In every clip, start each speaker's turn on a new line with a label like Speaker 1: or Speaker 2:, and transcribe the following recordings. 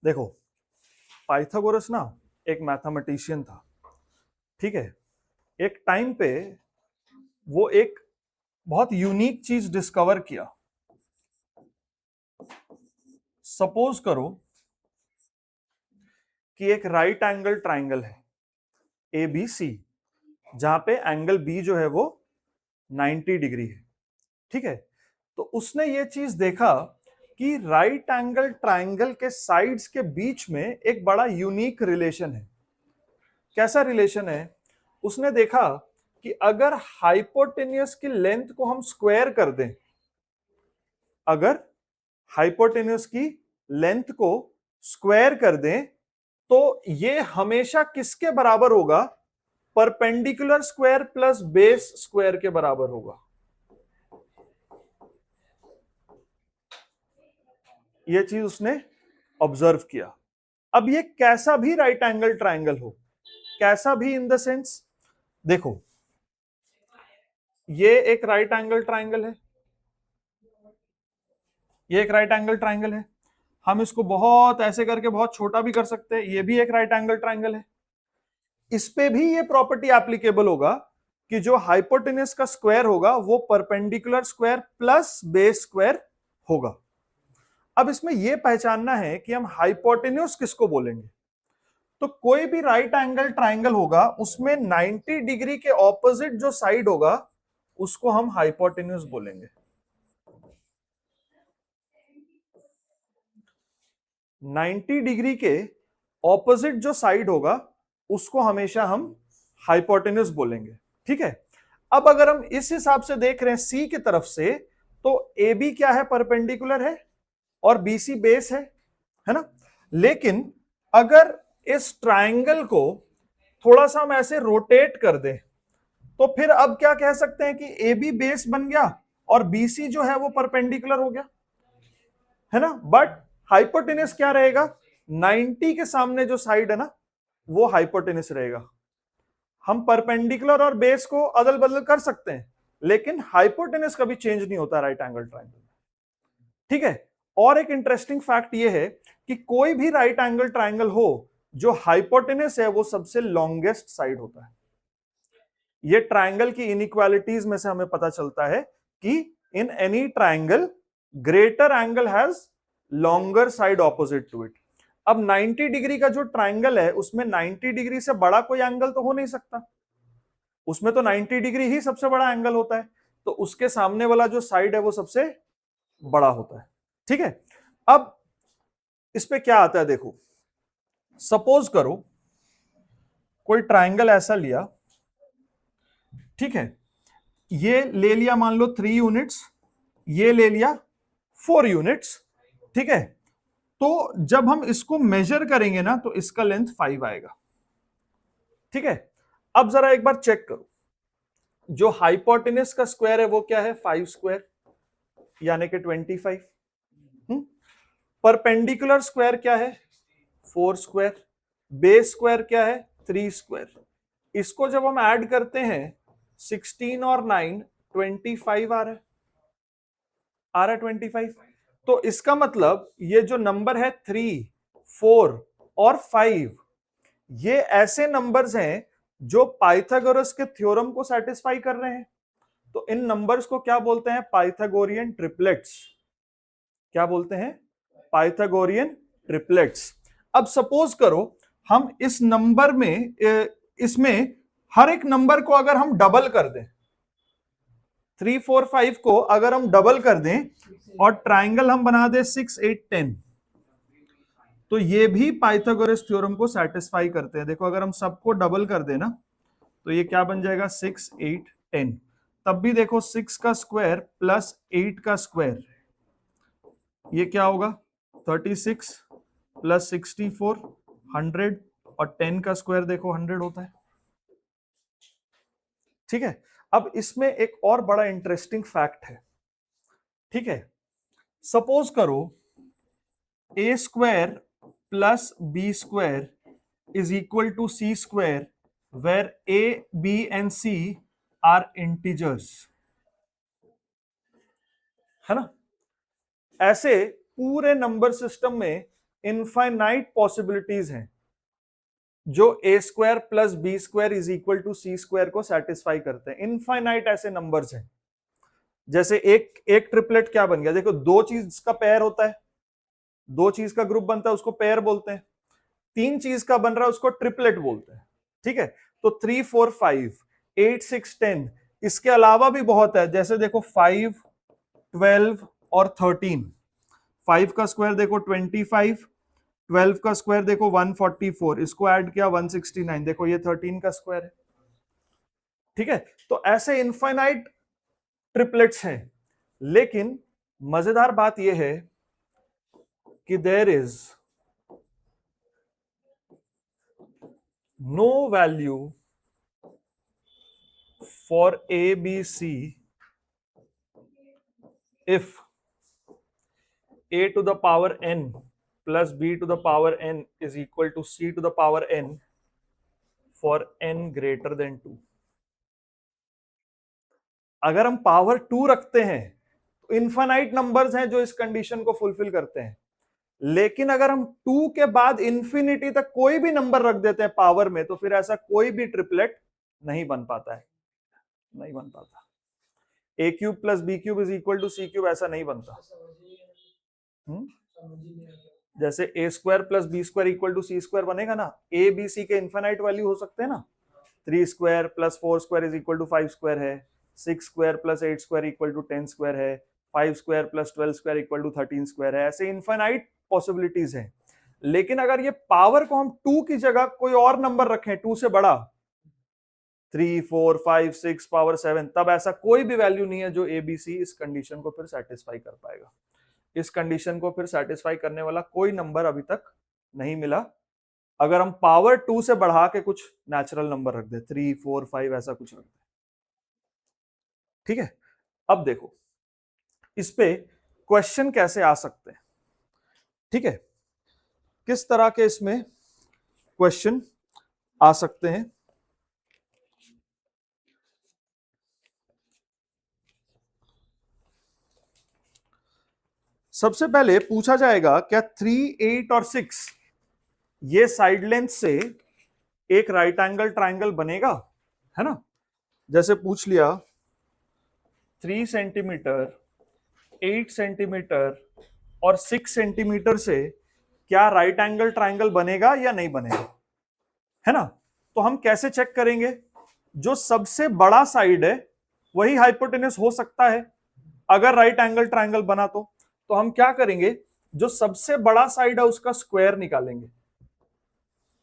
Speaker 1: देखो, पाइथागोरस ना एक मैथमेटिशियन था, ठीक है। एक टाइम पे वो एक बहुत यूनिक चीज डिस्कवर किया। सपोज करो कि एक राइट एंगल ट्राइंगल है ए बी सी, जहां पे एंगल बी जो है वो 90 डिग्री है, ठीक है। तो उसने ये चीज देखा कि राइट एंगल ट्राइंगल के साइड्स के बीच में एक बड़ा यूनिक रिलेशन है। कैसा रिलेशन है? उसने देखा कि अगर हाइपोटेन्यूस की लेंथ को हम स्क्वायर कर दें, अगर हाइपोटेन्यूस की लेंथ को स्क्वायर कर दें, तो ये हमेशा किसके बराबर होगा? Perpendicular square plus base square के बराबर होगा। यह चीज उसने ऑब्जर्व किया। अब ये कैसा भी राइट एंगल ट्राइंगल हो, कैसा भी इन द सेंस, देखो ये एक राइट एंगल ट्राइंगल है, ये एक राइट एंगल ट्राइंगल है। हम इसको बहुत ऐसे करके बहुत छोटा भी कर सकते हैं। ये भी एक राइट एंगल ट्राइंगल है। इस पे भी ये प्रॉपर्टी एप्लीकेबल होगा कि जो हाइपोटेन्यूस का स्क्वायर होगा वो perpendicular square plus base square होगा। अब इसमें यह पहचानना है कि हम हाइपोटेन्यूस किसको बोलेंगे। तो कोई भी राइट एंगल ट्राइंगल होगा, उसमें 90 डिग्री के ऑपोजिट जो साइड होगा उसको हम हाइपोटेन्यूस बोलेंगे। 90 डिग्री के ऑपोजिट जो साइड होगा उसको हमेशा हम हाइपोटेन्यूस बोलेंगे, ठीक है। अब अगर हम इस हिसाब से देख रहे हैं सी की तरफ से, तो ए बी क्या है? परपेंडिकुलर है और बी सी बेस है ना। लेकिन अगर इस ट्राइंगल को थोड़ा सा हम ऐसे रोटेट कर दें, तो फिर अब क्या कह सकते हैं कि ए बी बेस बन गया और बी सी जो है वो परपेंडिकुलर हो गया, है ना। बट हाइपोटेन्यूस क्या रहेगा? 90 के सामने जो साइड है ना वो हाइपोटेन्यूस रहेगा। हम परपेंडिकुलर और बेस को अदल बदल कर सकते हैं, लेकिन हाइपोटेन्यूस कभी चेंज नहीं होता राइट एंगल ट्राइंगल, ठीक है। और एक इंटरेस्टिंग फैक्ट ये है कि कोई भी राइट एंगल ट्राइंगल हो, जो हाइपोटेन्यूस है वो सबसे लॉन्गेस्ट साइड होता है। ये ट्राइंगल की इनइक्वालिटीज में से हमें पता चलता है कि in any triangle greater angle has longer side opposite to it. अब 90 डिग्री का जो ट्राइंगल है उसमें 90 डिग्री से बड़ा कोई एंगल तो हो नहीं सकता, उसमें तो 90 डिग्री ही सबसे बड़ा एंगल होता है, तो उसके सामने वाला जो साइड है वो सबसे बड़ा होता है, ठीक है। अब इस पे क्या आता है देखो, सपोज करो कोई ट्राइंगल ऐसा लिया, ठीक है। ये ले लिया मान लो 3 यूनिट्स, ये ले लिया 4 यूनिट्स, ठीक है। तो जब हम इसको मेजर करेंगे ना तो इसका लेंथ 5 आएगा, ठीक है। अब जरा एक बार चेक करो, जो हाइपोटेन्यूस का स्क्वायर है वो क्या है? 5 स्क्वायर यानी कि 25। परपेंडिकुलर स्क्वायर क्या है? 4 स्क्वायर। बेस स्क्वायर क्या है? 3 स्क्वायर। इसको जब हम ऐड करते हैं 16 और 9 25 आ रहा है 25। तो इसका मतलब ये जो नंबर है 3, 4 और 5, ये ऐसे नंबर्स हैं जो पाइथागोरस के थ्योरम को सेटिस्फाई कर रहे हैं। तो इन नंबर्स को क्या बोलते हैं? Pythagorean triplets. क्या बोलते हैं? Pythagorean triplets. अब सपोज करो हम इस नंबर में इसमें हर एक नंबर को अगर हम डबल कर दें, 3, 4, 5 को अगर हम डबल कर दें और ट्राइंगल हम बना दें 6, 8, 10, तो ये भी पाइथागोरस थ्योरम को सेटिस्फाई करते हैं। देखो अगर हम सबको डबल कर देना तो ये क्या बन जाएगा? 6, 8, 10। तब भी देखो 6 का स्क्वायर प्लस 8 का स्क्वायर, ये क्या होगा? 36 प्लस 64, 100, और 10 का स्क्वायर देखो 100 होता है, ठीक है। अब इसमें एक और बड़ा इंटरेस्टिंग फैक्ट है, ठीक है। सपोज करो a square plus b square is equal to c square, where a b and c are integers, है ना। ऐसे पूरे नंबर सिस्टम में इनफाइनाइट पॉसिबिलिटीज हैं जो a square plus b square is equal to c square को satisfy करते हैं। इनफाइनाइट ऐसे नंबर्स हैं। जैसे एक एक ट्रिपलेट क्या बन गया, देखो दो चीज का पेयर होता है, दो चीज का ग्रुप बनता है उसको पेयर बोलते हैं, तीन चीज का बन रहा है उसको ट्रिपलेट बोलते हैं। ठीक है, तो 3 4 5 8 6 10, इसके अलावा भी बहुत है। जैसे देखो 5 12 और 13, 5 का स्क्वायर देखो 25, 12 का स्क्वायर देखो 144, इसको ऐड किया 169, देखो ये 13 का स्क्वायर है। ठीक है, तो ऐसे इनफाइनाइट ट्रिपलेट्स हैं। लेकिन मजेदार बात यह है कि there is no value for ABC if a to the power n plus b to the power n is equal to c to the power n for n greater than 2। अगर हम power 2 रखते हैं तो infinite numbers हैं जो इस condition को fulfil करते हैं। लेकिन अगर हम 2 के बाद इंफिनिटी तक कोई भी नंबर रख देते हैं पावर में, तो फिर ऐसा कोई भी ट्रिपलेट नहीं बन पाता है, नहीं बन पाता। A cube plus b cube is equal to c cube ऐसा नहीं बनता। जैसे a square plus b square equal to c square बनेगा ना, ए बी सी के इनफाइनाइट वैल्यू हो सकते हैं ना। 3 square plus 4 square is equal to 5 square है, 6 square plus 8 square equal to 10 square है, 5 square plus 12 square equal to 13 square है। ऐसे इनफाइनाइट पॉसिबिलिटीज हैं। लेकिन अगर ये पावर को हम 2 की जगह कोई और नंबर रखें 2 से बड़ा, 3 4 5 6 पावर 7, तब ऐसा कोई भी वैल्यू नहीं है जो एबीसी इस कंडीशन को फिर सेटिस्फाई कर पाएगा। इस कंडीशन को फिर सेटिस्फाई करने वाला कोई नंबर अभी तक नहीं मिला। अगर हम पावर 2 से बढ़ा के कुछ नेचुरल नंबर रख दे, 3 4 5 ऐसा कुछ रख दे। ठीक है, अब देखो इस पे क्वेश्चन कैसे आ सकते हैं। ठीक है, किस तरह के इसमें क्वेश्चन आ सकते हैं। सबसे पहले पूछा जाएगा क्या 3 8 और 6 ये साइड लेंथ से एक राइट एंगल ट्राइंगल बनेगा, है ना। जैसे पूछ लिया 3 सेंटीमीटर 8 सेंटीमीटर और 6 सेंटीमीटर से क्या राइट एंगल ट्राइंगल बनेगा या नहीं बनेगा, है ना। तो हम कैसे चेक करेंगे, जो सबसे बड़ा साइड है वही हाइपोटेनस हो सकता है अगर राइट एंगल ट्राइंगल बना तो हम क्या करेंगे, जो सबसे बड़ा साइड है उसका स्क्वायर निकालेंगे,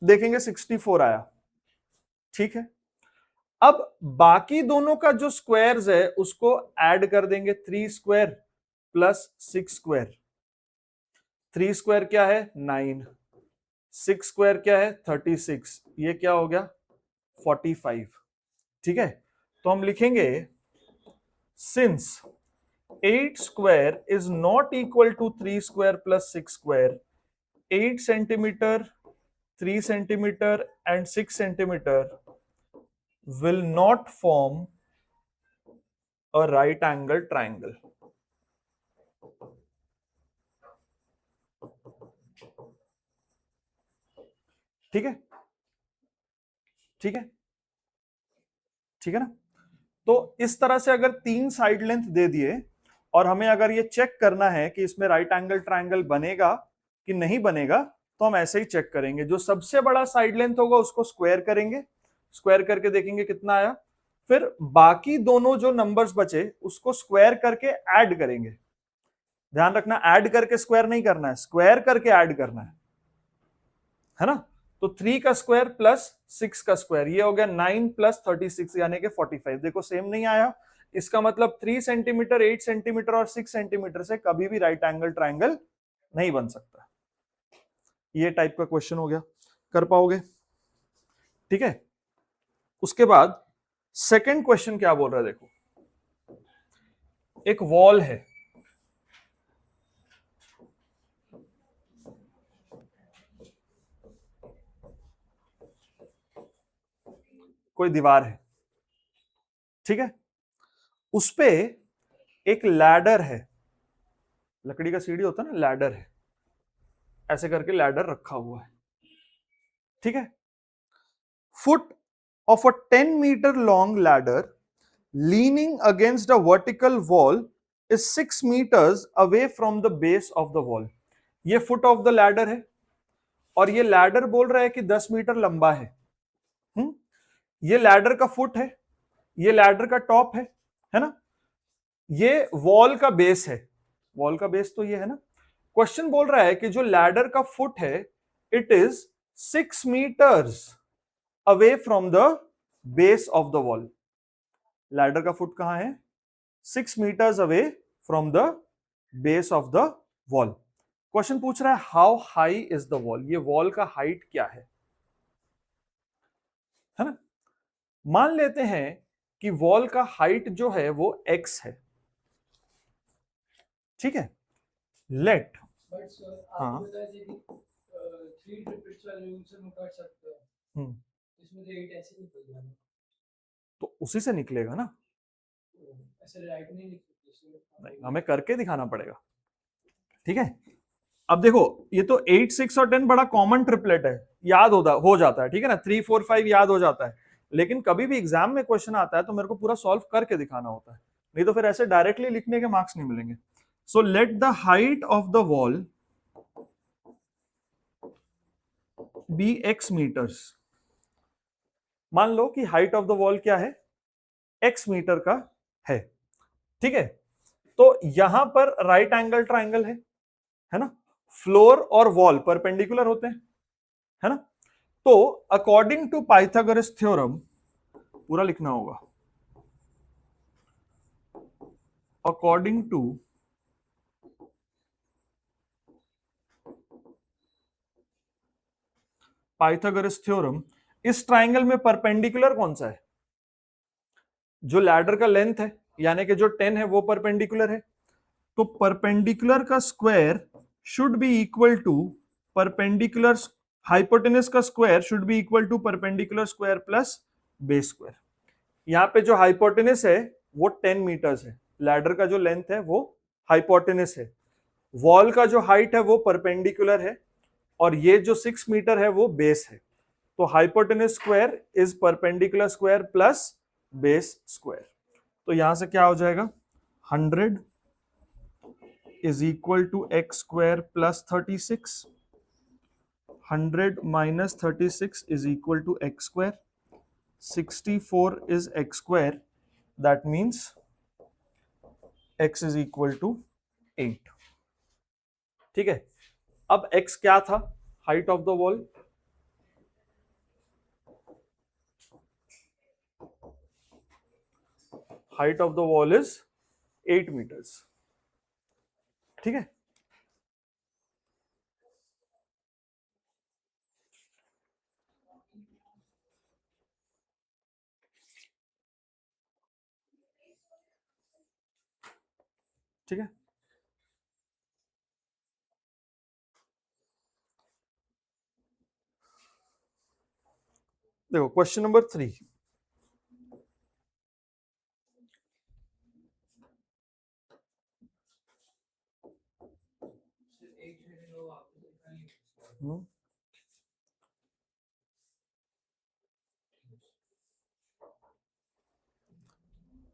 Speaker 1: देखेंगे 64 आया। ठीक है, अब बाकी दोनों का जो स्क्वायर्स है उसको ऐड कर देंगे, 3 स्क्वायर प्लस 6 स्क्वायर। 3 स्क्वायर क्या है 9, 6 स्क्वायर क्या है 36, ये क्या हो गया 45। ठीक है, तो हम लिखेंगे since 8 square is not equal to 3 square plus 6 square, 8 centimeter, 3 centimeter and 6 centimeter will not form a right angle triangle। ठीक है, ठीक है, ठीक है ना। तो इस तरह से अगर 3 साइड लेंथ दे दिए और हमें अगर ये चेक करना है कि इसमें राइट एंगल ट्राइंगल बनेगा कि नहीं बनेगा, तो हम ऐसे ही चेक करेंगे। जो सबसे बड़ा साइड लेंथ होगा उसको स्क्वायर करेंगे, स्क्वायर करके देखेंगे कितना आया, फिर बाकी दोनों जो नंबर्स बचे उसको स्क्वायर करके ऐड करेंगे। ध्यान रखना, ऐड करके स्क्वायर नहीं करना है, स्क्वायर करके ऐड करना है ना। तो 3 का स्क्वायर प्लस 6 का स्क्वायर, ये हो गया 9 प्लस 36 यानी कि 45। देखो सेम नहीं आया, इसका मतलब 3 सेंटीमीटर 8 सेंटीमीटर और 6 सेंटीमीटर से कभी भी राइट एंगल ट्राइंगल नहीं बन सकता। ये टाइप का क्वेश्चन हो गया, कर पाओगे। ठीक है, उसके बाद सेकंड क्वेश्चन क्या बोल रहा है, देखो एक वॉल है, कोई दीवार है, ठीक है, उस पे एक लैडर है, लकड़ी का सीढ़ी होता है ना, लैडर है। ऐसे करके लैडर रखा हुआ है, ठीक है। Foot of a 10 metre long ladder leaning against a vertical wall is 6 metres away from the base of the wall. ये फुट ऑफ द लैडर है और ये लैडर बोल रहा है कि 10 मीटर लंबा है। ये लैडर का फुट है, ये लैडर का टॉप है ना, ये वॉल का बेस है। वॉल का बेस तो ये है ना। क्वेश्चन बोल रहा है कि जो लैडर का फुट है it is 6 metres away from the base of the wall. Ladder का फुट कहां है? 6 metres away from the base of the wall. Question पूछ रहा है how high is the wall, ये वॉल का हाइट क्या है ना। मान लेते हैं कि वॉल का हाइट जो है वो x है, ठीक है। लेट हाँ इसमें तो उसी से निकलेगा ना, नहीं हमें करके दिखाना पड़ेगा, ठीक है। अब देखो ये तो 8, 6 और 10 बड़ा कॉमन ट्रिपलेट है, याद हो जाता है, ठीक है ना। 3, 4, 5 याद हो जाता है, लेकिन कभी भी एग्जाम में क्वेश्चन आता है तो मेरे को पूरा सॉल्व करके दिखाना होता है, नहीं तो फिर ऐसे डायरेक्टली लिखने के मार्क्स नहीं मिलेंगे। So let the height of the wall be x metres. मान लो कि हाइट ऑफ द वॉल क्या है, x मीटर का है, ठीक है। तो यहां पर राइट एंगल ट्राइंगल है ना, फ्लोर और वॉल परपेंडिकुलर होते हैं, है ना। तो अकॉर्डिंग टू पाइथागोरस थ्योरम, पूरा लिखना होगा, अकॉर्डिंग टू पाइथागोरस थ्योरम, इस ट्राइंगल में परपेंडिकुलर कौन सा है? जो लैडर का लेंथ है यानी कि जो 10 है वो परपेंडिकुलर है, तो परपेंडिकुलर का square should be equal to perpendicular, hypotenuse का square should be equal to perpendicular square plus base square. यहां पे जो हाइपोटेनस है वो 10 मीटर्स है, लैडर का जो लेंथ है वो हाइपोटेनस है, वॉल का जो हाइट है वो परपेंडिकुलर है, और ये जो 6 मीटर है वो बेस है। तो hypotenuse square is perpendicular square plus base square. तो यहां से क्या हो जाएगा, 100 is equal to x square plus 36, 100 minus 36 is equal to x square, 64 is x square, that means x is equal to 8, ठीक है। अब x क्या था, height of the wall, height of the wall is 8 metres, ठीक है। ठीक है, देखो क्वेश्चन नंबर 3,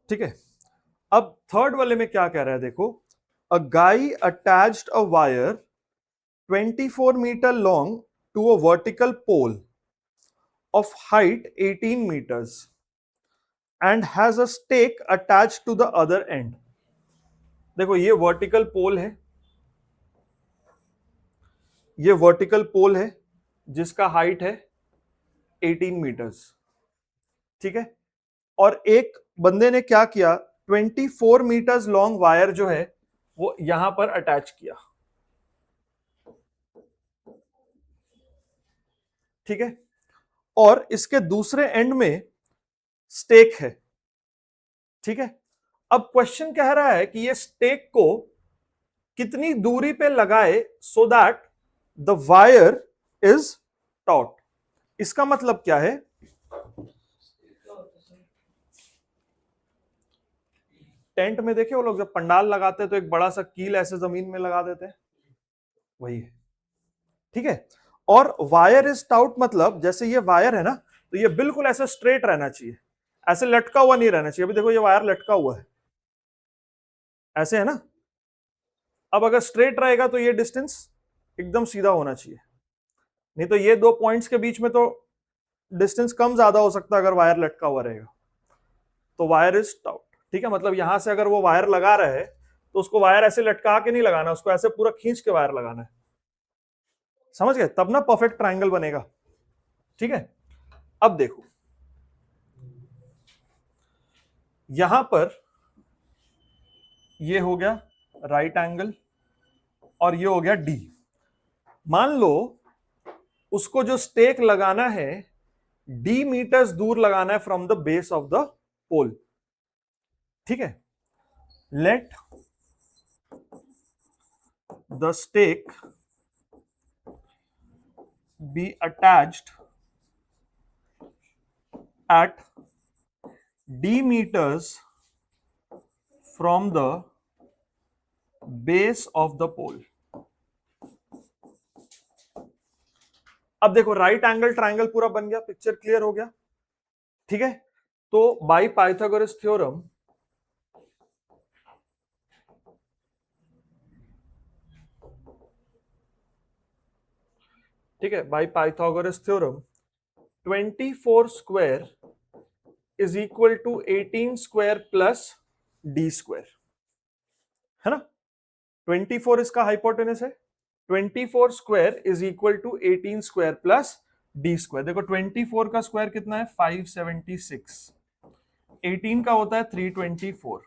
Speaker 1: ठीक है। अब थर्ड वाले में क्या कह रहा है, देखो, a guy attached a wire 24 metre long to a vertical pole of height 18 meters and has a stake attached to the other end। देखो ये वर्टिकल पोल है, ये वर्टिकल पोल है जिसका हाइट है 18 मीटर्स, ठीक है। और एक बंदे ने क्या किया, 24 मीटर्स लॉन्ग वायर जो है वो यहां पर अटैच किया, ठीक है। और इसके दूसरे एंड में स्टेक है, ठीक है। अब क्वेश्चन कह रहा है कि ये स्टेक को कितनी दूरी पे लगाए so that the wire is taught. इसका मतलब क्या है, टेंट में देखे वो लोग जब पंडाल लगाते हैं तो एक बड़ा सा कील ऐसे जमीन में लगा देते हैं, वही है। ठीक है। और वायर इज टाउट मतलब जैसे ये वायर है ना, तो ये बिल्कुल ऐसे स्ट्रेट रहना चाहिए, ऐसे लटका हुआ नहीं रहना चाहिए। अभी देखो ये वायर लटका हुआ है, ऐसे है ना। अब अगर स्ट्रेट रहेगा तो ये डिस्टेंस एकदम सीधा होना चाहिए, नहीं तो ये दो पॉइंट्स के बीच में तो डिस्टेंस कम ज्यादा हो सकता है अगर वायर लटका हुआ रहेगा। तो वायर इज टाउट, ठीक है। मतलब यहां से अगर वो वायर लगा रहा है तो उसको वायर ऐसे लटका के नहीं लगाना, उसको ऐसे पूरा खींच के वायर लगाना है, समझ गए? तब ना परफेक्ट ट्रायंगल बनेगा, ठीक है। अब देखो यहां पर ये हो गया राइट एंगल और ये हो गया डी। मान लो उसको जो स्टेक लगाना है डी मीटर्स दूर लगाना है from the base of the pole, ठीक है। Let the stake be attached at d meters from the base of the pole। अब देखो राइट एंगल ट्रायंगल पूरा बन गया, पिक्चर क्लियर हो गया, ठीक है। तो बाय पाइथागोरस थ्योरम ठीक है, by Pythagoras theorem 24 square is equal to 18 square plus D square, है ना। 24 इसका हाइपोटेनस है, 24 square is equal to 18 square plus D square. देखो 24 का स्क्वायर कितना है 576, 18 का होता है 324,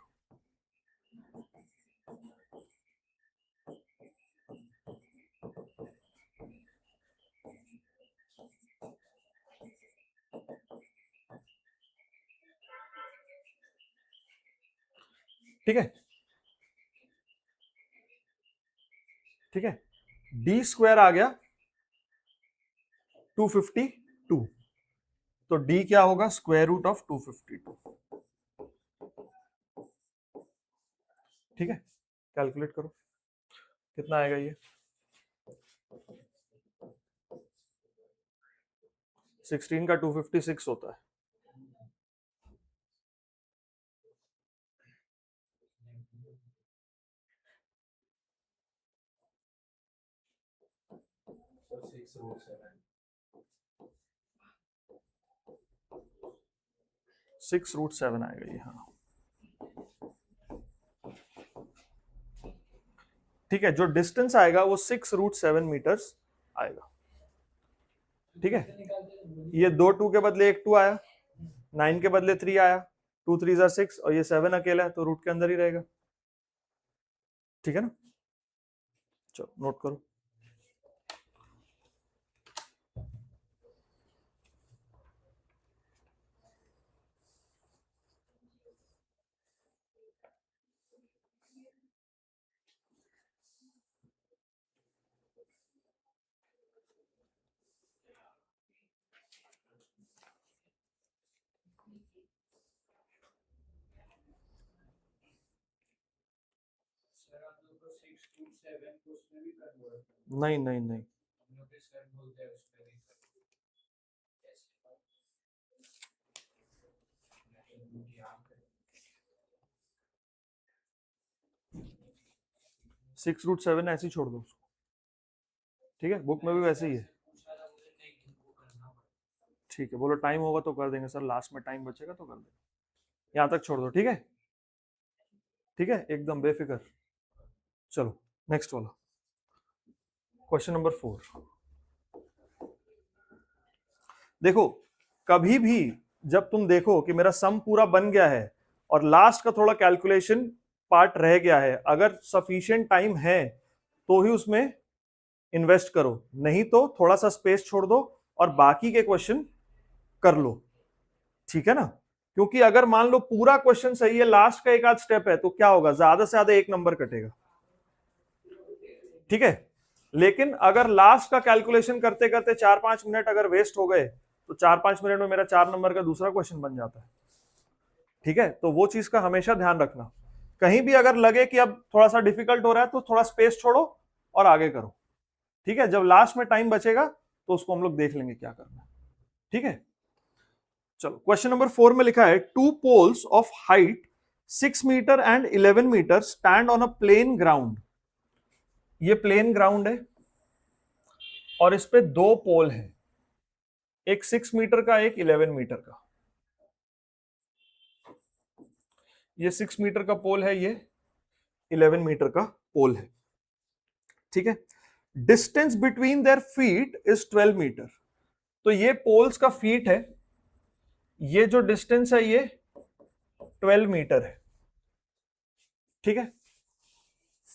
Speaker 1: ठीक है, ठीक है। डी स्क्वायर आ गया 252, तो डी क्या होगा स्क्वायर रूट ऑफ 252, ठीक है। कैलकुलेट करो कितना आएगा ये, 16 का 256 होता है, सिक्स रूट सेवन आएगा ये, हाँ ठीक है। जो डिस्टेंस आएगा वो 6√7 मीटर्स आएगा, ठीक है। ये 2 2 के बदले 1 2 आया, 9 के बदले 3 आया, 2 3 जार 6 और ये 7 अकेला है तो रूट के अंदर ही रहेगा, ठीक है ना। चलो नोट करो। नहीं नहीं नहीं, 6√7 ऐसे ही छोड़ दो उसको, ठीक है। बुक में भी वैसे ही है, ठीक है। बोलो टाइम होगा तो कर देंगे सर, लास्ट में टाइम बचेगा तो कर देंगे, यहां तक छोड़ दो, ठीक है, ठीक है, एकदम बेफिक्र। चलो नेक्स्ट वाला क्वेश्चन नंबर 4। देखो कभी भी जब तुम देखो कि मेरा सम पूरा बन गया है और लास्ट का थोड़ा कैलकुलेशन पार्ट रह गया है, अगर सफिशिएंट टाइम है तो ही उसमें इन्वेस्ट करो, नहीं तो थोड़ा सा स्पेस छोड़ दो और बाकी के क्वेश्चन कर लो, ठीक है ना। क्योंकि अगर मान लो पूरा क्वेश्चन सही है, लास्ट का एक आध स्टेप है, तो क्या होगा, ज्यादा से ज्यादा 1 नंबर कटेगा, ठीक है। लेकिन अगर लास्ट का कैलकुलेशन करते करते 4-5 मिनट अगर वेस्ट हो गए तो 4-5 मिनट में मेरा 4 नंबर का दूसरा क्वेश्चन बन जाता है, ठीक है। तो वो चीज का हमेशा ध्यान रखना, कहीं भी अगर लगे कि अब थोड़ा सा डिफिकल्ट हो रहा है तो थोड़ा स्पेस छोड़ो और आगे करो, ठीक है, जब लास्ट में टाइम बचेगा तो उसको हम लोग देख लेंगे क्या करना है। ठीक है, चलो क्वेश्चन नंबर 4 में लिखा है two poles of height 6 metre and 11 metre stand on a plane ground. ये प्लेन ग्राउंड है और इस पे दो पोल हैं, एक 6 मीटर का, एक 11 मीटर का। ये 6 मीटर का पोल है, ये 11 मीटर का पोल है। ठीक है, distance between their feet is 12 metre. तो ये पोल्स का फीट है, ये जो डिस्टेंस है ये 12 मीटर है। ठीक है,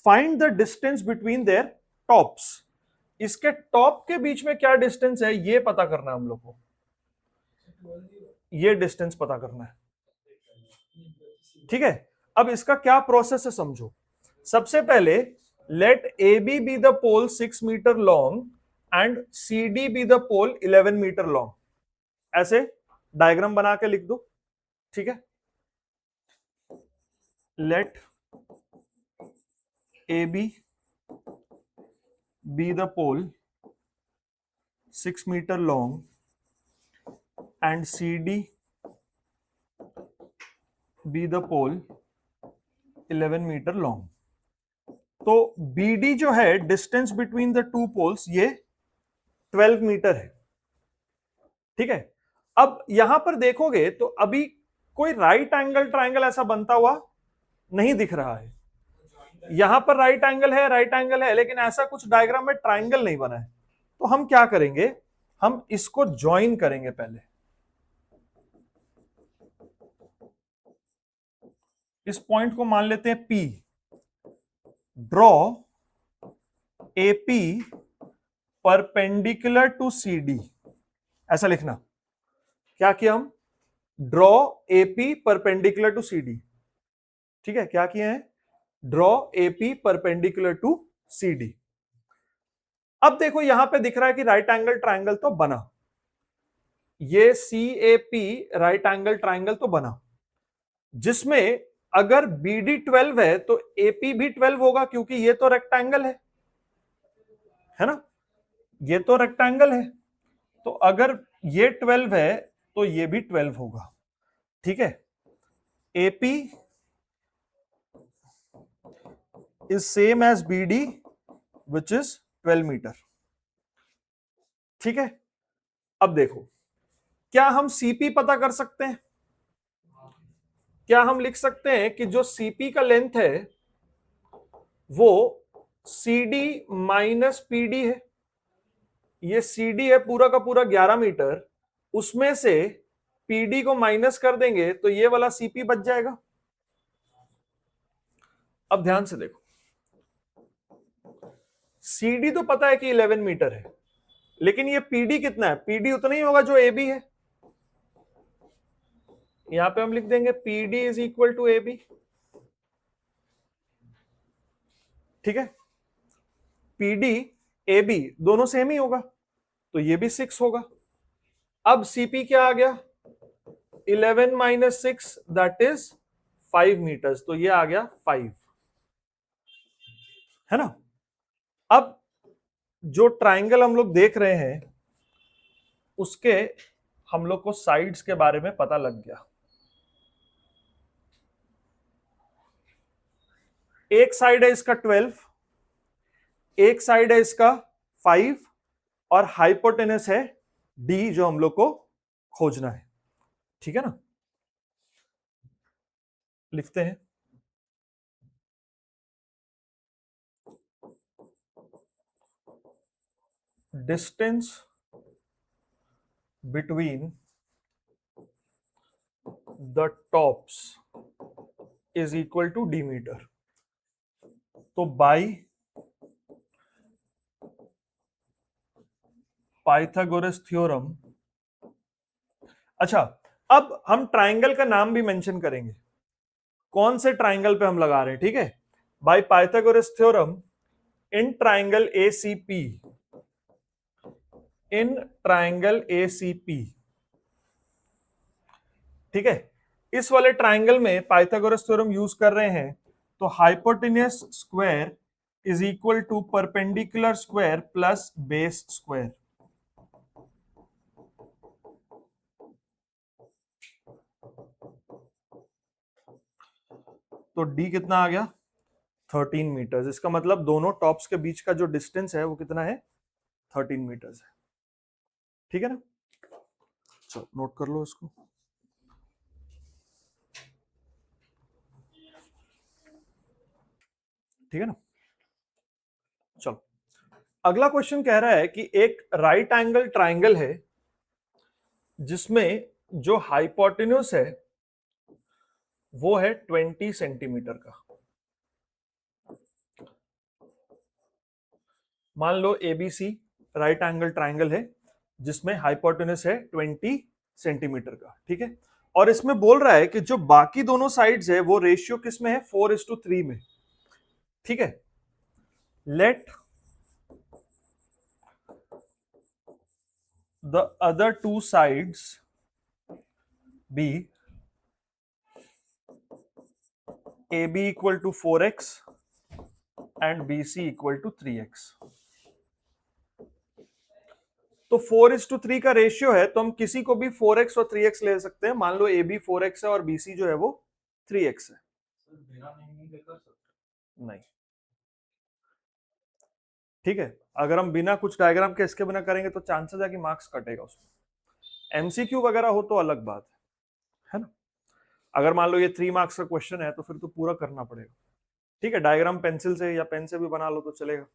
Speaker 1: find the distance between there tops. इसके टॉप के बीच में क्या डिस्टेंस है ये पता करना है हम लोग को, ये डिस्टेंस पता करना है। ठीक है, अब इसका क्या प्रोसेस है समझो। सबसे पहले let A B be the pole 6 metre long and C D be the pole 11 metre long. ऐसे डायग्राम बना के लिख दो। ठीक है, let A B be the pole 6 metre long and C D be the pole 11 metre long. तो BD जो है distance between the two poles ये 12 मीटर है। ठीक है, अब यहां पर देखोगे तो अभी कोई राइट एंगल ट्रायंगल ऐसा बनता हुआ नहीं दिख रहा है। यहां पर राइट एंगल है लेकिन ऐसा कुछ डायग्राम में ट्रायंगल नहीं बना है। तो हम क्या करेंगे, हम इसको ज्वाइन करेंगे। पहले इस पॉइंट को मान लेते हैं P। Draw AP perpendicular to CD। ऐसा लिखना। क्या किया हम, draw AP perpendicular to CD। ठीक है, क्या किए हैं, draw AP perpendicular to CD। अब देखो यहां पे दिख रहा है कि राइट एंगल ट्रायंगल तो बना, ये CAP राइट एंगल ट्रायंगल तो बना, जिसमें अगर BD 12 है तो AP भी 12 होगा, क्योंकि ये तो रेक्टेंगल है ना, ये तो रेक्टेंगल है। तो अगर ये 12 है तो ये भी 12 होगा। ठीक है, AP is same as BD which is 12 metre. ठीक है, अब देखो क्या हम CP पता कर सकते हैं। क्या हम लिख सकते हैं कि जो CP का लेंथ है वो CD माइनस PD है। ये CD है पूरा का पूरा 11 मीटर, उसमें से PD को माइनस कर देंगे तो ये वाला CP बच जाएगा। अब ध्यान से देखो, CD तो पता है कि 11 मीटर है, लेकिन ये PD कितना है, PD उतना ही होगा जो AB है। यहां पे हम लिख देंगे PD is equal to AB। ठीक है, PD AB दोनों सेम ही होगा, तो ये भी 6 होगा। अब CP क्या आ गया, 11 माइनस 6 दैट इज 5 मीटर्स, तो ये आ गया 5, है ना। अब जो ट्रायंगल हम लोग देख रहे हैं उसके हम लोग को साइड्स के बारे में पता लग गया। एक साइड है इसका 12, एक साइड है इसका 5 और हाइपोटेनस है D जो हम लोग को खोजना है। ठीक है ना, लिखते हैं distance between the tops is equal to D metre. तो बाई पाइथागोरस थ्योरम। अच्छा, अब हम ट्रायंगल का नाम भी मेंशन करेंगे, कौन से ट्रायंगल पे हम लगा रहे हैं। ठीक है, by Pythagoras theorem in triangle ACP, in triangle ACP। ठीक है, इस वाले ट्रायंगल में पाइथागोरस थ्योरम यूज कर रहे हैं, तो hypotenuse square is equal to perpendicular square plus base square. तो डी कितना आ गया 13 मीटर्स। इसका मतलब दोनों टॉप्स के बीच का जो डिस्टेंस है वो कितना है 13 मीटर्स है। ठीक है ना, चलो नोट कर लो इसको। ठीक है ना, चलो अगला क्वेश्चन कह रहा है कि एक राइट एंगल ट्राइंगल है जिसमें जो हाइपोटेन्यूज है वो है 20 सेंटीमीटर का। मान लो एबीसी राइट एंगल ट्राइंगल है जिसमें हाइपोटेन्यूज है 20 सेंटीमीटर का। ठीक है, और इसमें बोल रहा है कि जो बाकी दोनों साइड्स है वो रेशियो किस में है 4:3 में। ठीक है, let the other two sides be AB equal to 4x and BC equal to 3x। तो 4:3 का रेशियो है तो हम किसी को भी 4x और 3x ले सकते हैं। मान लो AB 4x है और BC जो है वो 3x है। नहीं, ठीक है, अगर हम बिना कुछ डायग्राम के इसके बिना करेंगे तो चांसेस है कि मार्क्स कटेगा उसमें। एमसीक्यू वगैरह हो तो अलग बात है ना। अगर मान लो ये 3 मार्क्स का क्वेश्चन है तो फिर तो पूरा करना पड़ेगा। ठीक है, डायग्राम पेंसिल से या पेन से भी बना लो तो चलेगा।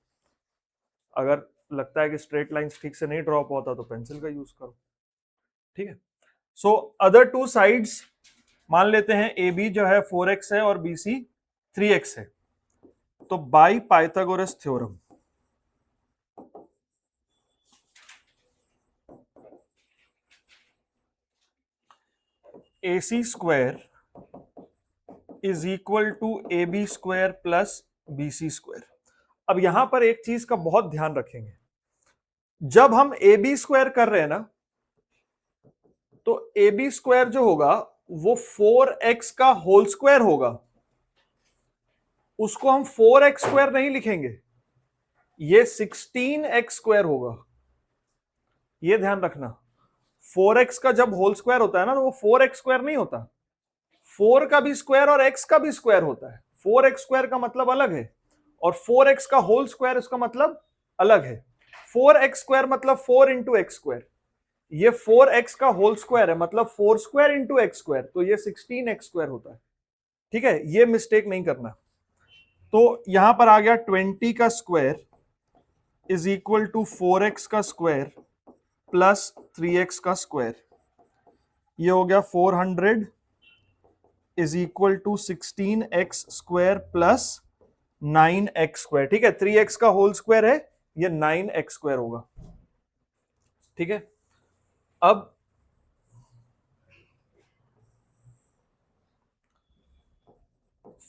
Speaker 1: अगर लगता है कि स्ट्रेट लाइंस ठीक से नहीं ड्रॉप होता तो पेंसिल का यूज करो। ठीक है, सो अदर टू साइड्स मान लेते हैं ए बी जो है 4x है और बी सी 3x है। तो by Pythagoras theorem AC square is equal to A B square plus B C square. अब यहां पर एक चीज का बहुत ध्यान रखेंगे, जब हम ए बी स्क्वायर कर रहे हैं ना तो ए बी स्क्वायर जो होगा वो 4x का होल स्क्वायर होगा। उसको हम 4x स्क्वायर नहीं लिखेंगे, ये 16x स्क्वायर होगा। ये ध्यान रखना, 4x का जब होल स्क्वायर होता है ना तो वो 4x स्क्वायर नहीं होता, 4 का भी स्क्वायर और x का भी स्क्वायर होता है। 4x स्क्वायर का मतलब अलग है और 4x का होल स्क्वायर उसका मतलब अलग है। 4x स्क्वायर मतलब 4 इंटू एक्स स्क्वायर, ये 4x का होल स्क्वायर है मतलब 4 स्क्वायर इंटू एक्स स्क्वायर, तो ये 16x स्क्वायर होता है। ठीक है, ये मिस्टेक नहीं करना। तो यहां पर आ गया 20 का square is equal to 4x का स्क्वायर प्लस 3x का स्क्वायर। ये हो गया 400 is equal to 16x square plus 9x square. ठीक है, 3x का होल स्क्वायर है, ये 9x स्क्वायर होगा। ठीक है, अब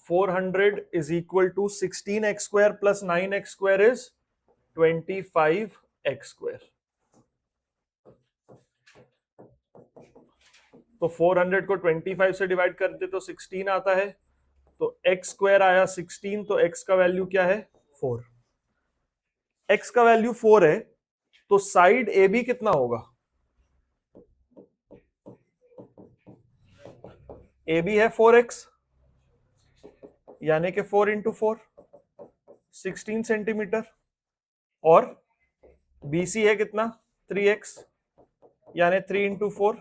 Speaker 1: four hundred is equal to 16x square plus 9x square is 25x square. तो 400 को 25 से डिवाइड करते तो 16 आता है, तो x स्क्वायर आया 16, तो x का वैल्यू क्या है 4। x का वैल्यू 4 है तो साइड ए बी कितना होगा, ए बी है 4x यानी कि 4 इंटू 4 16 सेंटीमीटर, और BC है कितना 3x यानी 3 इंटू 4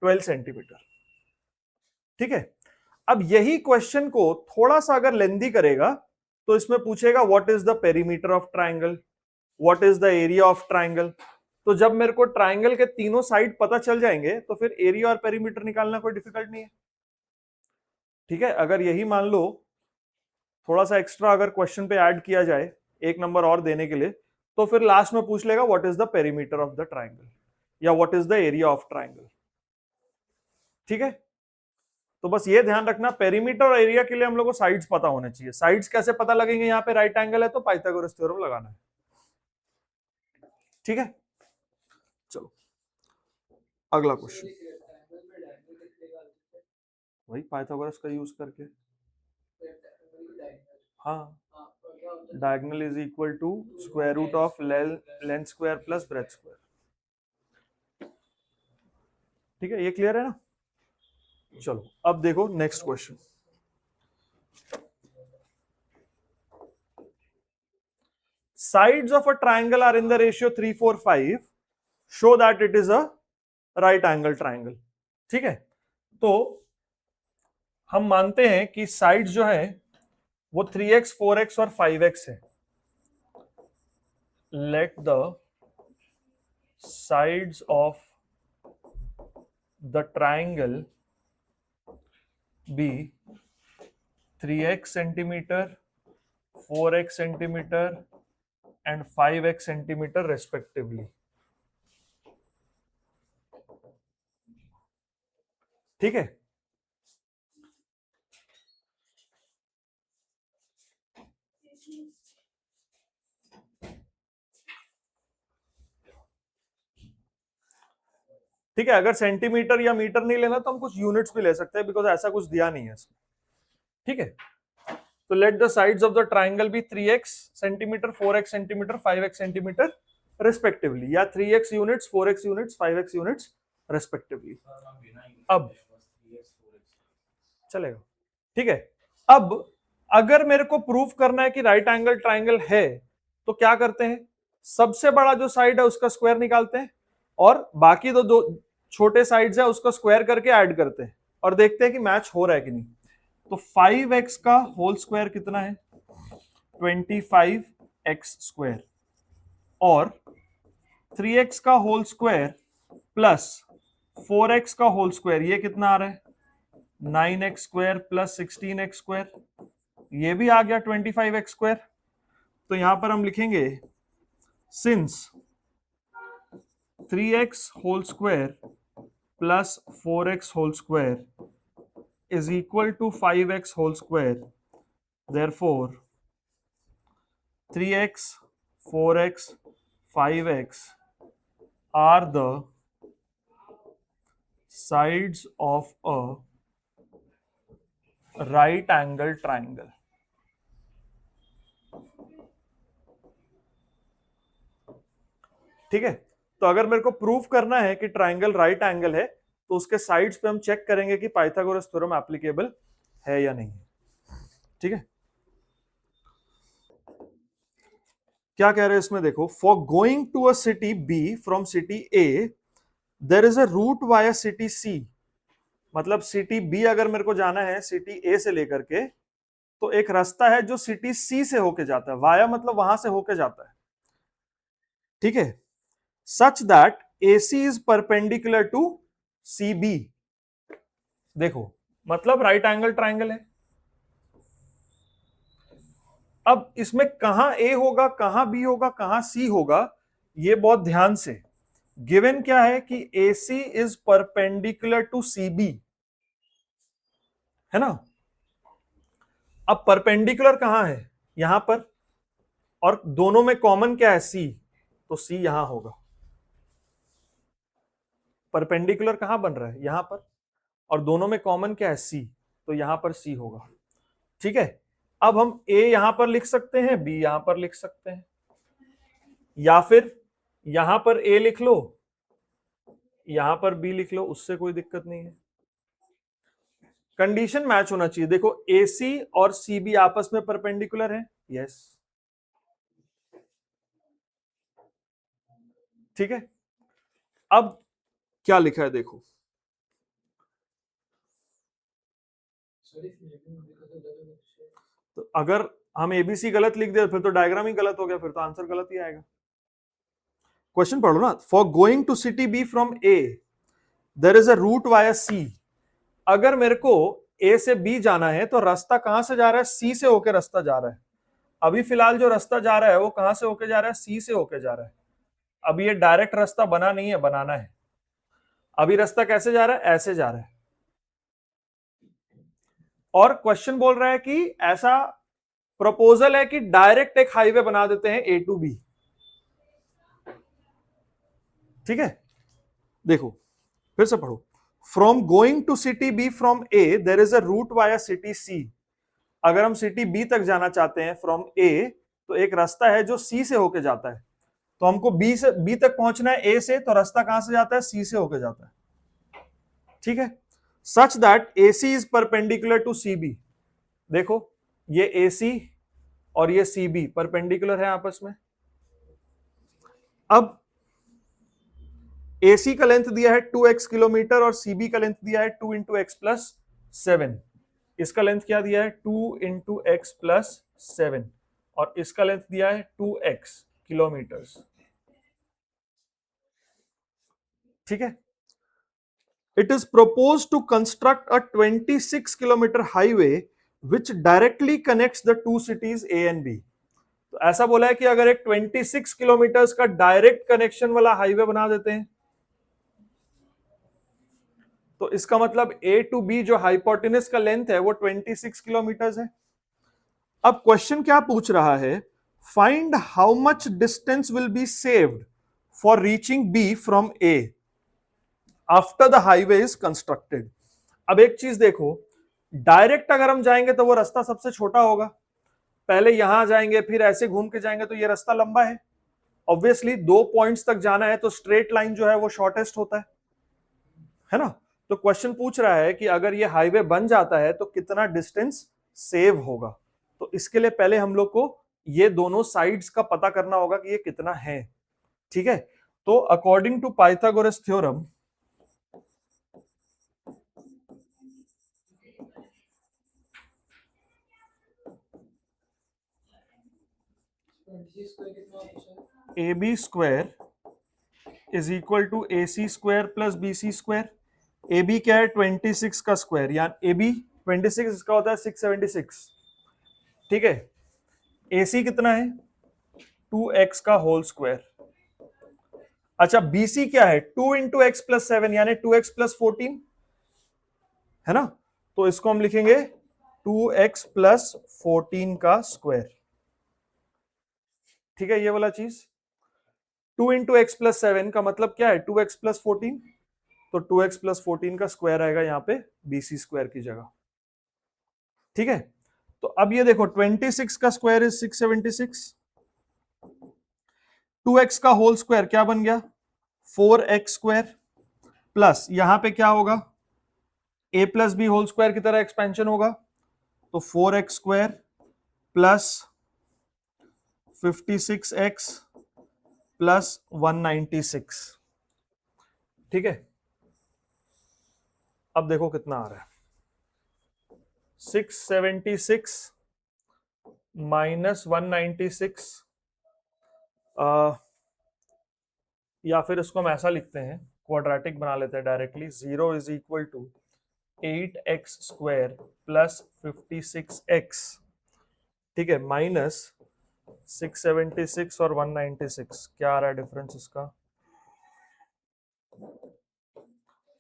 Speaker 1: 12 सेंटीमीटर। ठीक है, अब यही क्वेश्चन को थोड़ा सा अगर लेंदी करेगा तो इसमें पूछेगा what is the perimeter of triangle, what is the area of triangle. तो जब मेरे को ट्राइंगल के तीनों साइड पता चल जाएंगे तो फिर एरिया और पेरीमीटर निकालना कोई डिफिकल्ट नहीं है। ठीक है, अगर यही मान लो थोड़ा सा एक्स्ट्रा अगर क्वेश्चन पे ऐड किया जाए एक नंबर और देने के लिए, तो फिर लास्ट में पूछ लेगा what is the perimeter of the triangle या what is the area of triangle. ठीक है, तो बस ये ध्यान रखना, पेरीमीटर और एरिया के लिए हम लोग को साइड्स पता होने चाहिए। साइड्स कैसे पता लगेंगे, यहाँ पे राइट एंगल है तो पाइथागोरस थ्योरम लगाना है। ठीक है, चलो अगला क्वेश्चन, वही पाइथागोरस का यूज करके। हाँ diagonal is equal to square root of length square plus breadth square. ठीक है, ये क्लियर है ना? चलो अब देखो next question. Sides of a triangle are in the ratio 3, 4, 5. Show that it is a right angle triangle. ठीक है, तो हम मानते हैं कि साइड जो है वो 3x, 4x और 5x है। Let the sides of the triangle be 3x centimeter, 4x centimeter and 5x centimeter respectively. ठीक है, ठीक है, अगर सेंटीमीटर या मीटर नहीं लेना तो हम कुछ यूनिट्स भी ले सकते हैं, बिकॉज ऐसा कुछ दिया नहीं है इसमें। ठीक है, तो let the sides of the triangle be 3x centimetre, 4x centimetre, 5x centimetre respectively, या 3x units, 4x units, 5x units respectively. अब चलेगा, ठीक है। अब अगर मेरे को प्रूव करना है कि राइट एंगल ट्राइंगल है, तो क्या करते हैं, सबसे बड़ा जो साइड है उसका स्क्वायर निकालते हैं और बाकी दो छोटे साइड्स है उसका स्क्वायर करके ऐड करते हैं और देखते हैं कि मैच हो रहा है कि नहीं। तो 5x का होल स्क्वायर कितना है, 25x स्क्वायर, और 3x का होल स्क्वायर प्लस 4x का होल स्क्वायर, ये कितना आ रहा है, 9x square plus 16x square, ये भी आ गया 25x स्क्वायर। तो यहां पर हम लिखेंगे since 3x whole square plus 4x whole square is equal to 5x whole square, therefore 3x, 4x, 5x are the sides of a right angle triangle. ठीक है, तो अगर मेरे को प्रूफ करना है कि ट्राइंगल राइट एंगल है तो उसके साइड्स पे हम चेक करेंगे कि पाइथागोरस थ्योरम एप्लीकेबल है या नहीं। ठीक है, क्या कह रहे हैं इसमें देखो, for going to a city B from city A there is a route via city C. मतलब सिटी बी अगर मेरे को जाना है सिटी ए से लेकर के, तो एक रास्ता है जो सिटी सी से होके जाता है, वाया मतलब वहां से होके जाता है। ठीक है, such that A C is perpendicular to C B. देखो मतलब राइट एंगल ट्राइंगल है। अब इसमें कहां ए होगा, कहां बी होगा, कहां सी होगा, ये बहुत ध्यान से। गिवन क्या है कि A C is perpendicular to C B, है ना। अब परपेंडिकुलर कहां है, यहां पर, और दोनों में कॉमन क्या है, सी, तो सी यहां होगा। परपेंडिकुलर कहां बन रहा है, यहां पर, और दोनों में कॉमन क्या है, सी, तो यहां पर सी होगा। ठीक है, अब हम ए यहां पर लिख सकते हैं, बी यहां पर लिख सकते हैं, या फिर यहां पर ए लिख लो, यहां पर बी लिख लो, उससे कोई दिक्कत नहीं है। कंडीशन मैच होना चाहिए। देखो ए सी और सी बी आपस में परपेंडिकुलर है, यस। ठीक है, अब क्या लिखा है देखो, तो अगर हम एबीसी गलत लिख दे फिर तो डायग्राम ही गलत हो गया, फिर तो आंसर गलत ही आएगा। क्वेश्चन पढ़ो ना, for going to city B from A there is a route via C. अगर मेरे को ए से बी जाना है तो रास्ता कहां से जा रहा है, सी से होकर रास्ता जा रहा है। अभी फिलहाल जो रास्ता जा रहा है वो कहां से होकर जा रहा है, सी से होकर जा रहा है। अब ये डायरेक्ट रास्ता बना नहीं है, बनाना है। अभी रास्ता कैसे जा रहा है, ऐसे जा रहा है। और क्वेश्चन बोल रहा है कि ऐसा प्रपोजल है कि डायरेक्ट एक हाईवे बना देते हैं ए टू बी। ठीक है, देखो फिर से पढ़ो, from going to city B from A there is a route via city C. अगर हम सिटी बी तक जाना चाहते हैं फ्रॉम ए, तो एक रास्ता है जो सी से होके जाता है, तो हमको बी से बी तक पहुंचना है ए से, तो रास्ता कहां से जाता है? सी से होके जाता है, ठीक है। Such that A C is perpendicular to C B. देखो ये ए सी और ये सी बी परपेंडिकुलर है आपस में। अब AC का लेंथ दिया है 2x किलोमीटर और CB का लेंथ दिया है 2 इंटू एक्स प्लस 7। इसका लेंथ क्या दिया है? 2 इंटू एक्स प्लस 7 और इसका लेंथ दिया है 2x किलोमीटर्स, ठीक है। It is proposed to construct a 26 kilometre highway which directly connects the two cities A and B. तो ऐसा बोला है कि अगर एक 26 किलोमीटर का डायरेक्ट कनेक्शन वाला हाईवे बना देते हैं, तो इसका मतलब ए टू बी जो हाइपोटेनस का लेंथ है वो 26 किलोमीटर है। अब क्वेश्चन क्या पूछ रहा है? Find how much distance will be saved for reaching B from A after the highway is constructed. अब एक चीज देखो, डायरेक्ट अगर हम जाएंगे तो वो रास्ता सबसे छोटा होगा, पहले यहां जाएंगे फिर ऐसे घूम के जाएंगे, तो ये रास्ता लंबा है। ऑब्वियसली 2 पॉइंट्स तक जाना है तो स्ट्रेट लाइन जो है वो शॉर्टेस्ट होता है ना। तो क्वेश्चन पूछ रहा है कि अगर ये हाईवे बन जाता है तो कितना डिस्टेंस सेव होगा। तो इसके लिए पहले हम लोग को ये दोनों साइड्स का पता करना होगा कि ये कितना है, ठीक है। तो according to Pythagoras theorem, A B square is equal to A C square plus B C square. A B क्या है? 26 का स्क्वायर, यानी ए बी 26 इसका होता है 676, ठीक है। ए सी कितना है? 2x का होल स्क्वायर। अच्छा बी सी क्या है? 2 इंटू एक्स प्लस 7 यानी 2x प्लस 14, है ना। तो इसको हम लिखेंगे 2x प्लस 14 का स्क्वायर, ठीक है। ये वाला चीज 2 इंटू एक्स प्लस 7 का मतलब क्या है? 2x प्लस 14, तो 2x प्लस 14 का स्क्वायर आएगा यहाँ पे BC स्क्वायर की जगह, ठीक है। तो अब ये देखो 26 का स्क्वायर इज 676, 2x का होल स्क्वायर क्या बन गया? 4x स्क्वायर, प्लस यहां पे क्या होगा? a plus B whole square की तरह एक्सपेंशन होगा, तो 4x square plus 56x plus 196, ठीक है। अब देखो कितना आ रहा है? 676 माइनस 196, या फिर इसको हम ऐसा लिखते हैं, क्वाड्रेटिक बना लेते हैं directly. 0 is equal to 8x square plus 56x, ठीक है, माइनस 676 और 196, क्या आ रहा है डिफरेंस इसका?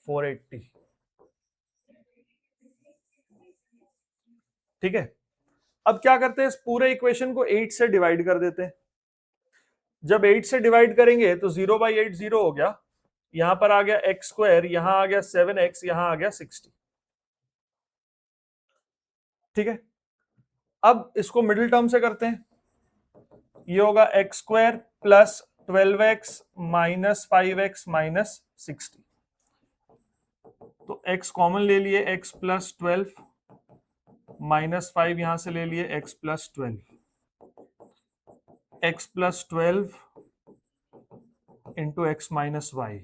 Speaker 1: 480, ठीक है। अब क्या करते हैं? इस पूरे इक्वेशन को 8 से डिवाइड कर देते हैं। जब 8 से डिवाइड करेंगे तो 0 बाई 8 0 हो गया, यहां पर आ गया x स्क्वायर, यहां आ गया 7x, यहां आ गया 60, ठीक है। अब इसको मिडिल टर्म से करते हैं, ये होगा x square plus 12x minus 5x minus 60, तो x कॉमन ले लिए, x प्लस 12 माइनस 5 यहां से ले लिए, x plus 12, x plus 12 into x minus y.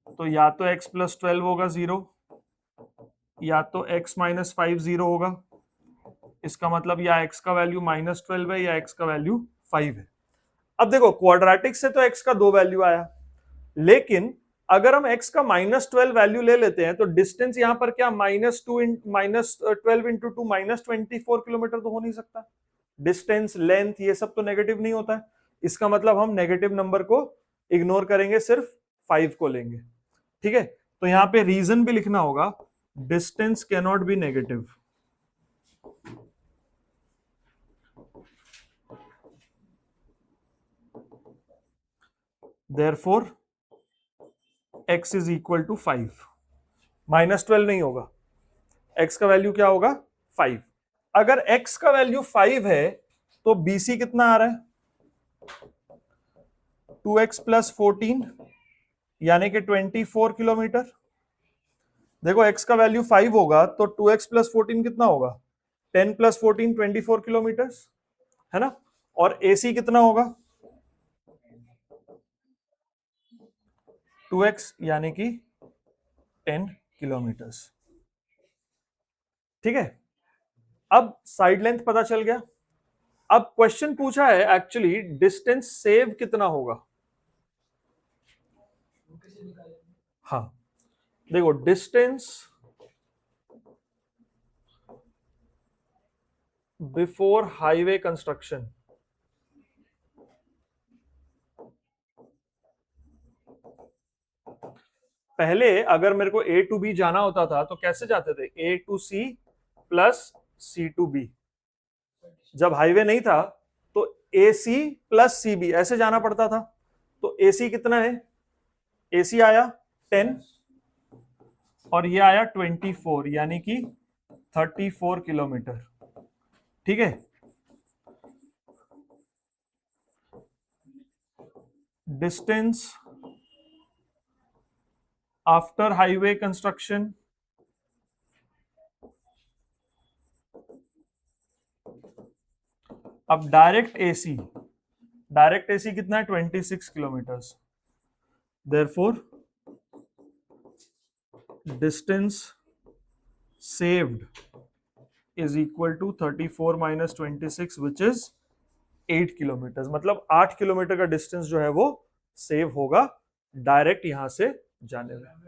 Speaker 1: तो या तो x प्लस 12 होगा 0, या तो x माइनस 5 0 होगा। इसका मतलब या x का वैल्यू माइनस 12 है या x का वैल्यू 5 है। अब देखो क्वाड्रेटिक से तो x का 2 वैल्यू आया, लेकिन अगर हम x का माइनस 12 वैल्यू ले लेते हैं तो डिस्टेंस यहां पर क्या? माइनस 12 इंटू 2 माइनस 24 किलोमीटर तो हो नहीं सकता। डिस्टेंस, लेंथ, ये सब तो नेगेटिव नहीं होता है। इसका मतलब हम नेगेटिव नंबर को इग्नोर करेंगे, सिर्फ 5 को लेंगे, ठीक है। तो यहां पे रीजन भी लिखना होगा, distance cannot be negative. Therefore x is equal to 5, minus 12 नहीं होगा, x का वैल्यू क्या होगा? 5। अगर x का वैल्यू 5 है तो BC कितना आ रहा है? 2x प्लस 14 यानी कि 24 किलोमीटर। देखो x का वैल्यू 5 होगा तो 2x प्लस 14 कितना होगा? 10 प्लस 14 24 किलोमीटर, है ना। और AC कितना होगा? 2x यानी कि 10 किलोमीटर। ठीक है, अब साइड लेंथ पता चल गया। अब क्वेश्चन पूछा है एक्चुअली डिस्टेंस सेव कितना होगा। हाँ देखो, डिस्टेंस बिफोर हाईवे कंस्ट्रक्शन, पहले अगर मेरे को A टू B जाना होता था तो कैसे जाते थे? A to C plus C to B। जब हाईवे नहीं था तो AC प्लस CB ऐसे जाना पड़ता था। तो AC कितना है? AC आया 10 और ये आया 24 यानी कि 34 किलोमीटर। ठीक है, डिस्टेंस आफ्टर हाईवे कंस्ट्रक्शन अब डायरेक्ट एसी कितना है? 26 kilometre. Therefore distance saved is equal to 34 minus 26 which is 8 kilometre. मतलब 8 किलोमीटर का डिस्टेंस जो है वो सेव होगा डायरेक्ट यहां से जाने में।